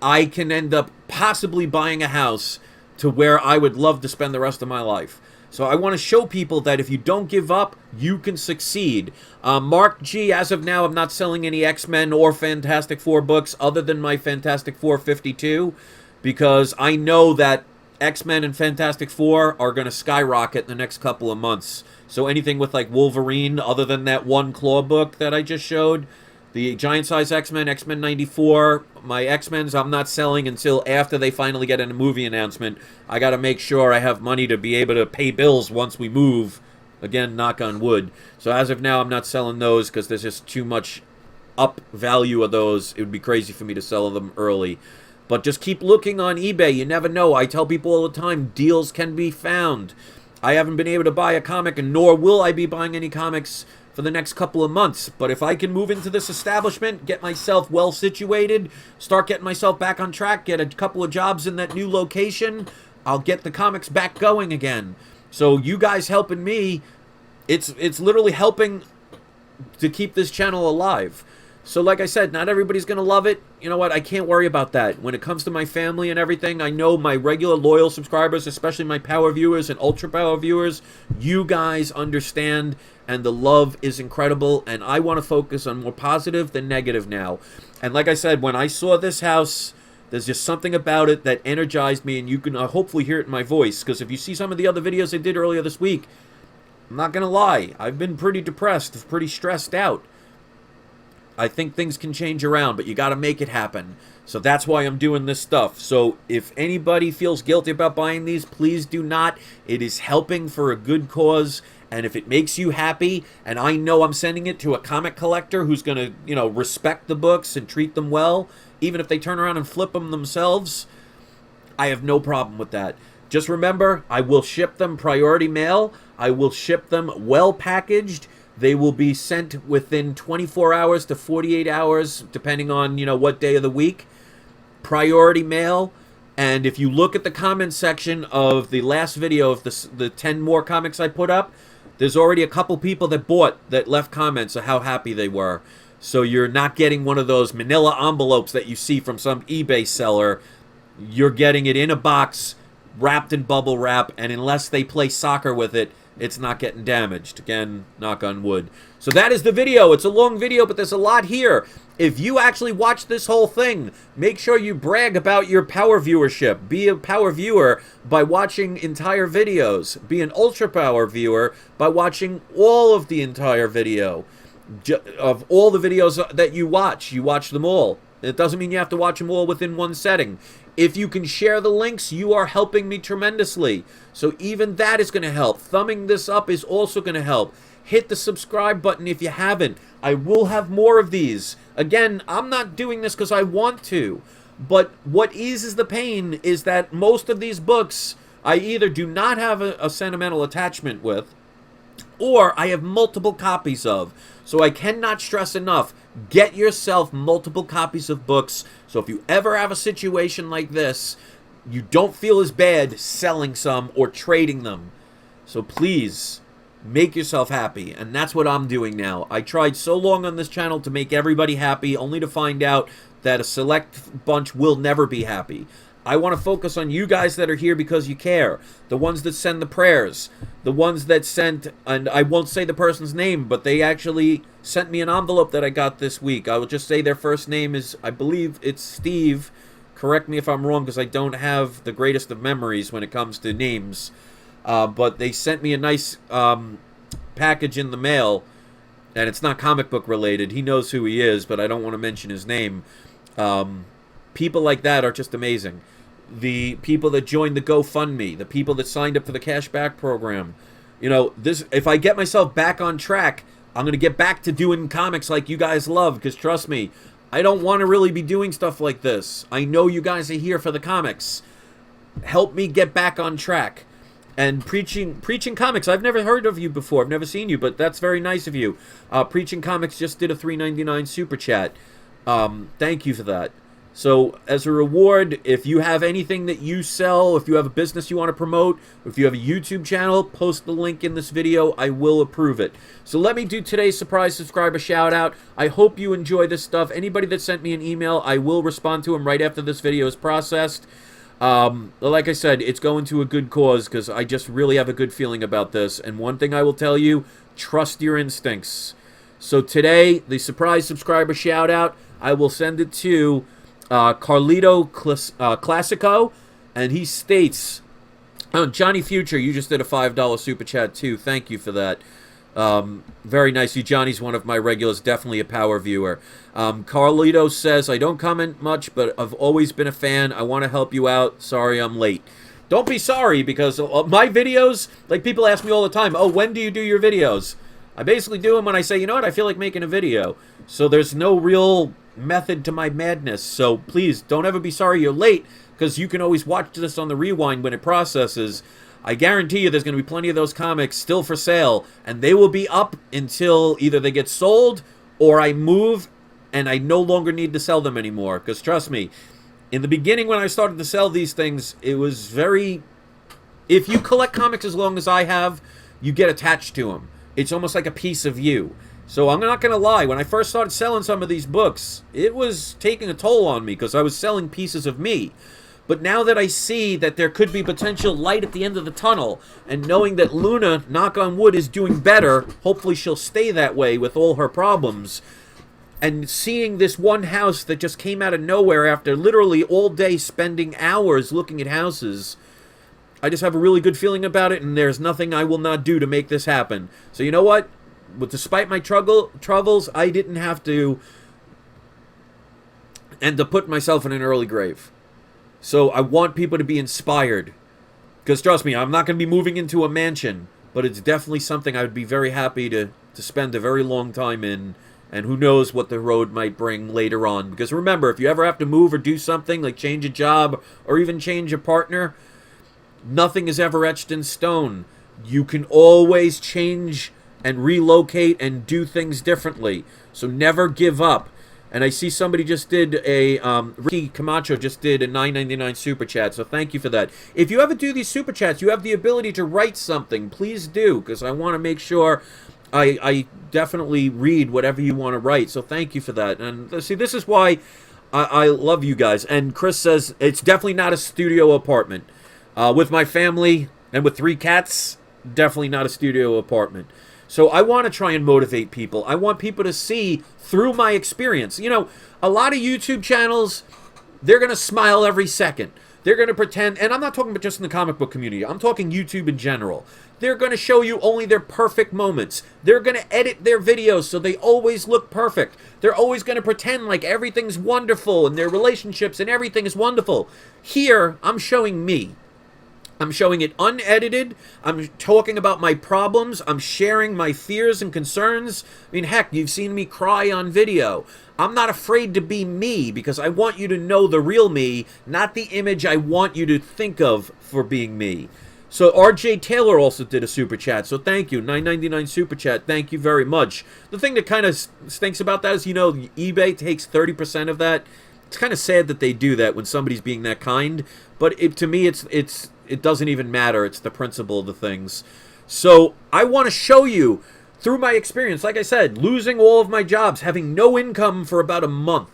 I can end up possibly buying a house to where I would love to spend the rest of my life. So I want to show people that if you don't give up, you can succeed. Mark G, as of now, I'm not selling any X-Men or Fantastic Four books other than my Fantastic Four 52, because I know that X-Men and Fantastic Four are going to skyrocket in the next couple of months. So anything with like Wolverine, other than that one Claw book that I just showed, the giant size X-Men, X-Men 94, my X-Men's I'm not selling until after they finally get a movie announcement. I got to make sure I have money to be able to pay bills once we move. Again, knock on wood. So as of now, I'm not selling those because there's just too much up value of those. It would be crazy for me to sell them early. But just keep looking on eBay. You never know. I tell people all the time, deals can be found. I haven't been able to buy a comic, and nor will I be buying any comics for the next couple of months. But if I can move into this establishment, get myself well situated, start getting myself back on track, get a couple of jobs in that new location, I'll get the comics back going again. So you guys helping me, it's literally helping to keep this channel alive. So like I said, not everybody's going to love it. You know what? I can't worry about that. When it comes to my family and everything, I know my regular loyal subscribers, especially my power viewers and ultra power viewers, you guys understand, and the love is incredible, and I want to focus on more positive than negative now. And like I said, when I saw this house, there's just something about it that energized me, and you can hopefully hear it in my voice, because if you see some of the other videos I did earlier this week, I'm not going to lie, I've been pretty depressed, pretty stressed out. I think things can change around, but you got to make it happen. So that's why I'm doing this stuff. So if anybody feels guilty about buying these, please do not. It is helping for a good cause. And if it makes you happy, and I know I'm sending it to a comic collector who's going to, you know, respect the books and treat them well, even if they turn around and flip them themselves, I have no problem with that. Just remember, I will ship them priority mail. I will ship them well packaged. They will be sent within 24 hours to 48 hours, depending on, you know, what day of the week. Priority mail. And if you look at the comment section of the last video of the 10 more comics I put up, there's already a couple people that left comments of how happy they were. So you're not getting one of those manila envelopes that you see from some eBay seller. You're getting it in a box, wrapped in bubble wrap, and unless they play soccer with it, it's not getting damaged. Again, knock on wood. So that is the video. It's a long video, but there's a lot here. If you actually watch this whole thing, make sure you brag about your power viewership. Be a power viewer by watching entire videos. Be an ultra power viewer by watching all of the entire video. Of all the videos that you watch them all. It doesn't mean you have to watch them all within one setting. If you can share the links, you are helping me tremendously. So even that is going to help. Thumbing this up is also going to help. Hit the subscribe button if you haven't. I will have more of these. Again, I'm not doing this because I want to. But what eases the pain is that most of these books I either do not have a sentimental attachment with, or I have multiple copies of. So I cannot stress enough, get yourself multiple copies of books. So if you ever have a situation like this, you don't feel as bad selling some or trading them. So please, make yourself happy. And that's what I'm doing now. I tried so long on this channel to make everybody happy, only to find out that a select bunch will never be happy. I want to focus on you guys that are here because you care. The ones that send the prayers. The ones that sent, and I won't say the person's name, but they actually sent me an envelope that I got this week. I will just say their first name is, I believe it's Steve. Correct me if I'm wrong because I don't have the greatest of memories when it comes to names. But they sent me a nice package in the mail, and it's not comic book related. He knows who he is, but I don't want to mention his name. People like that are just amazing. The people that joined the GoFundMe, the people that signed up for the cashback program. You know, this, if I get myself back on track, I'm going to get back to doing comics like you guys love, because trust me, I don't want to really be doing stuff like this. I know you guys are here for the comics. Help me get back on track. And preaching comics, I've never heard of you before. I've never seen you, but that's very nice of you. Preaching Comics just did a $3.99 super chat. Thank you for that. So, as a reward, if you have anything that you sell, if you have a business you want to promote, if you have a YouTube channel, post the link in this video. I will approve it. So, let me do today's surprise subscriber shout out. I hope you enjoy this stuff. Anybody that sent me an email, I will respond to them right after this video is processed. Like I said, it's going to a good cause because I just really have a good feeling about this. And one thing I will tell you, trust your instincts. So, today, the surprise subscriber shout out, I will send it to Carlito Classico, and he states, oh, Johnny Future, you just did a $5 super chat too. Thank you for that. Very nice. You, Johnny's one of my regulars, definitely a power viewer. Carlito says, I don't comment much, but I've always been a fan. I want to help you out. Sorry I'm late. Don't be sorry, because my videos, like, people ask me all the time, oh, when do you do your videos? I basically do them when I say, you know what, I feel like making a video. So there's no real method to my madness. So please don't ever be sorry you're late, because you can always watch this on the rewind when it processes. I guarantee you there's going to be plenty of those comics still for sale, and they will be up until either they get sold or I move and I no longer need to sell them anymore. Because trust me, in the beginning when I started to sell these things, it was very... If you collect comics as long as I have, you get attached to them. It's almost like a piece of you. So I'm not going to lie. When I first started selling some of these books, it was taking a toll on me because I was selling pieces of me. But now that I see that there could be potential light at the end of the tunnel, and knowing that Luna, knock on wood, is doing better, hopefully she'll stay that way with all her problems, and seeing this one house that just came out of nowhere after literally all day spending hours looking at houses, I just have a really good feeling about it, and there's nothing I will not do to make this happen. So you know what? Despite my troubles, I didn't have to end up putting myself in an early grave. So I want people to be inspired. Because trust me, I'm not going to be moving into a mansion, but it's definitely something I would be very happy to spend a very long time in. And who knows what the road might bring later on. Because remember, if you ever have to move or do something, like change a job or even change a partner, nothing is ever etched in stone. You can always change and relocate and do things differently. So never give up. And I see somebody just did a, Ricky Camacho just did a $9.99 super chat, so thank you for that. If you ever do these super chats, you have the ability to write something. Please do, because I want to make sure I definitely read whatever you want to write. So thank you for that. And see, this is why I love you guys. And Chris says, it's definitely not a studio apartment. With my family and with 3 cats, definitely not a studio apartment. So I want to try and motivate people. I want people to see through my experience. You know, a lot of YouTube channels, they're going to smile every second. They're going to pretend, and I'm not talking about just in the comic book community. I'm talking YouTube in general. They're going to show you only their perfect moments. They're going to edit their videos so they always look perfect. They're always going to pretend like everything's wonderful and their relationships and everything is wonderful. Here, I'm showing me. I'm showing it unedited. I'm talking about my problems. I'm sharing my fears and concerns. I mean, heck, you've seen me cry on video. I'm not afraid to be me because I want you to know the real me, not the image I want you to think of for being me. So RJ Taylor also did a super chat, so thank you. $9.99 super chat, thank you very much. The thing that kind of stinks about that is, you know, eBay takes 30% of that. It's kind of sad that they do that when somebody's being that kind, but to me, it doesn't even matter. It's the principle of the things. So I want to show you through my experience, like I said, losing all of my jobs, having no income for about a month,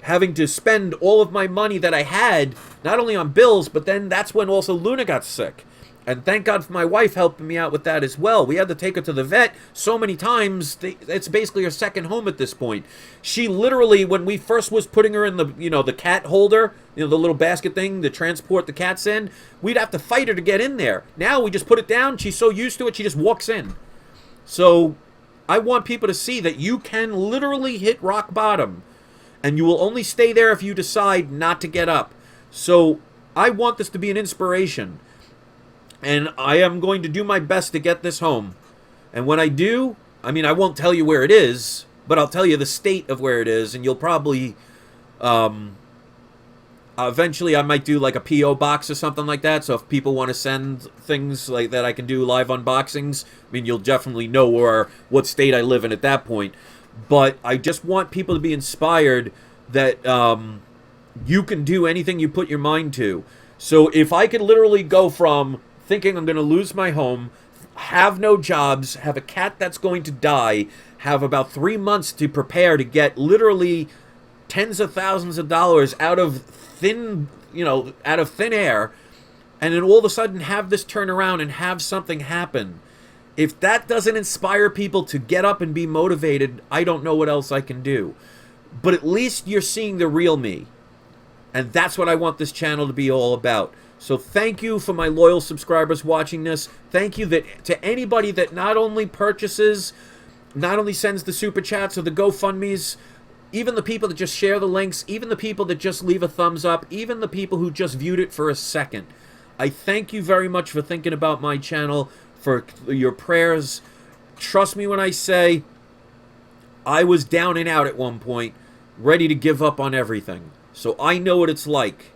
having to spend all of my money that I had, not only on bills, but then that's when also Luna got sick. And thank God for my wife helping me out with that as well. We had to take her to the vet so many times. It's basically her second home at this point. She literally, when we first was putting her in the, you know, the cat holder, you know, the little basket thing to transport the cats in, we'd have to fight her to get in there. Now we just put it down. She's so used to it, she just walks in. So I want people to see that you can literally hit rock bottom. And you will only stay there if you decide not to get up. So I want this to be an inspiration. And I am going to do my best to get this home. And when I do, I mean, I won't tell you where it is, but I'll tell you the state of where it is, and you'll probably, eventually I might do like a P.O. box or something like that, so if people want to send things like that, I can do live unboxings. I mean, you'll definitely know what state I live in at that point. But I just want people to be inspired that, you can do anything you put your mind to. So if I could literally go from thinking I'm going to lose my home, have no jobs, have a cat that's going to die, have about 3 months to prepare to get literally tens of thousands of dollars out of thin air, and then all of a sudden have this turn around and have something happen. If that doesn't inspire people to get up and be motivated, I don't know what else I can do. But at least you're seeing the real me. And that's what I want this channel to be all about. So thank you for my loyal subscribers watching this. Thank you to anybody that not only purchases, not only sends the super chats or the GoFundMes, even the people that just share the links, even the people that just leave a thumbs up, even the people who just viewed it for a second. I thank you very much for thinking about my channel, for your prayers. Trust me when I say I was down and out at one point, ready to give up on everything. So I know what it's like.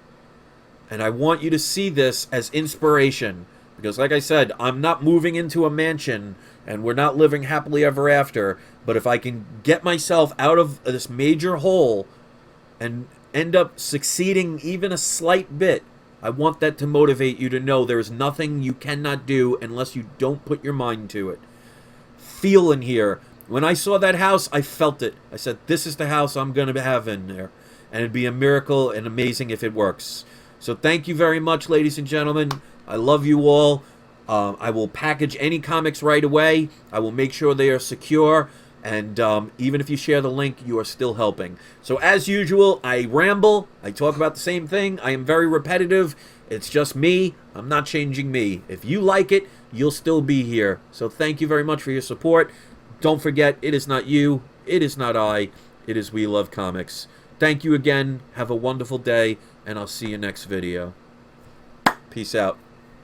And I want you to see this as inspiration. Because like I said, I'm not moving into a mansion and we're not living happily ever after. But if I can get myself out of this major hole and end up succeeding even a slight bit, I want that to motivate you to know there is nothing you cannot do unless you don't put your mind to it. Feel in here. When I saw that house, I felt it. I said, this is the house I'm going to have in there. And it'd be a miracle and amazing if it works. So thank you very much, ladies and gentlemen. I love you all. I will package any comics right away. I will make sure they are secure. And even if you share the link, you are still helping. So as usual, I ramble. I talk about the same thing. I am very repetitive. It's just me. I'm not changing me. If you like it, you'll still be here. So thank you very much for your support. Don't forget, it is not you. It is not I. It is We Love Comics. Thank you again. Have a wonderful day. And I'll see you next video. Peace out.